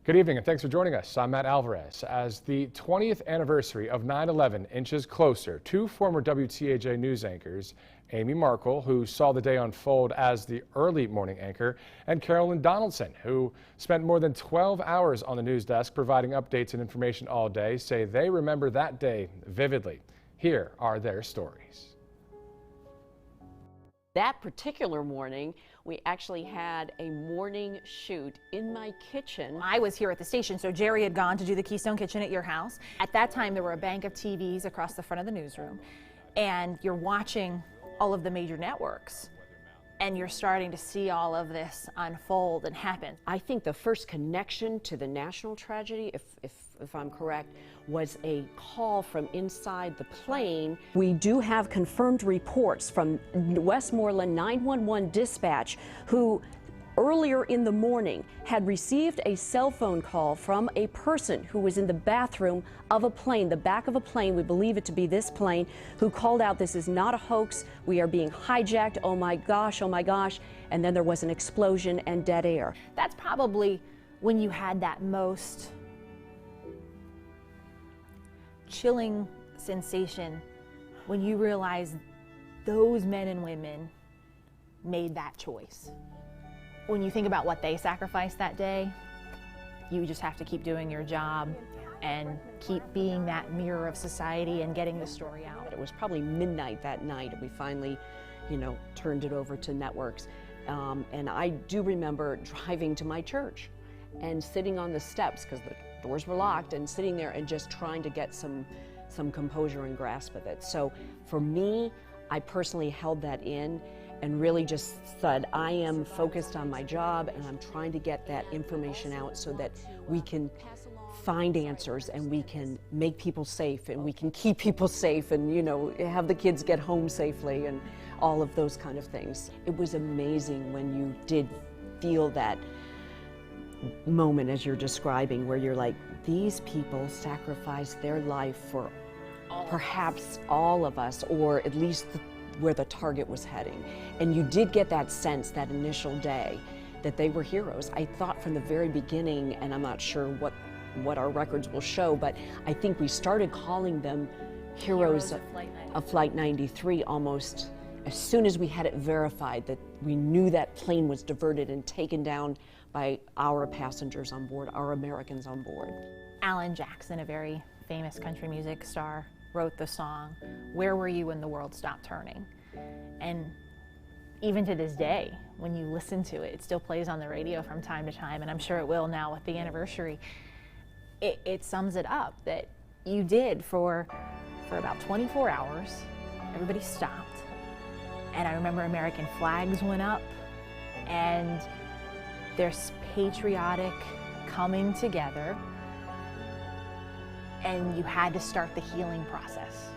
Good evening and thanks for joining us. I'm Matt Alvarez. As the 20th anniversary of 9/11 inches closer, two former WTAJ News anchors, Amy Mearkle, who saw the day unfold as the early morning anchor, and Carolyn Donaldson, who spent more than 12 hours on the news desk providing updates and information all day, say they remember that day vividly. Here are their stories. That particular morning, we actually had a morning shoot in my kitchen. I was here at the station, so Jerry had gone to do the Keystone Kitchen at your house. At that time, there were a bank of TVs across the front of the newsroom, and you're watching all of the major networks, and you're starting to see all of this unfold and happen. I think the first connection to the national tragedy, if I'm correct, was a call from inside the plane. We do have confirmed reports from Westmoreland 911 dispatch, who earlier in the morning had received a cell phone call from a person who was in the bathroom of a plane, the back of a plane, we believe it to be this plane, who called out, "This is not a hoax, we are being hijacked, oh my gosh," and then there was an explosion and dead air. That's probably when you had that most chilling sensation, when you realize those men and women made that choice. When you think about what they sacrificed that day, you just have to keep doing your job and keep being that mirror of society and getting the story out. It was probably midnight that night and we finally, turned it over to networks. And I do remember driving to my church and sitting on the steps because the doors were locked, and sitting there and just trying to get some composure and grasp of it. So for me, I personally held that in and really just said, I am focused on my job and I'm trying to get that information out so that we can find answers and we can make people safe and we can keep people safe and, have the kids get home safely and all of those kind of things. It was amazing when you did feel that moment as you're describing, where you're like, these people sacrificed their life for perhaps all of us, or at least where the target was heading. And you did get that sense that initial day that they were heroes. I thought from the very beginning, and I'm not sure what our records will show, but I think we started calling them heroes of Flight 93 almost as soon as we had it verified that we knew that plane was diverted and taken down by our passengers on board, our Americans on board. Alan Jackson, a very famous country music star, wrote the song, "Where Were You When the World Stopped Turning?" And even to this day, when you listen to it, it still plays on the radio from time to time, and I'm sure it will now with the anniversary. It sums it up that you did for about 24 hours, everybody stopped. And I remember American flags went up, and there's patriotic coming together, and you had to start the healing process.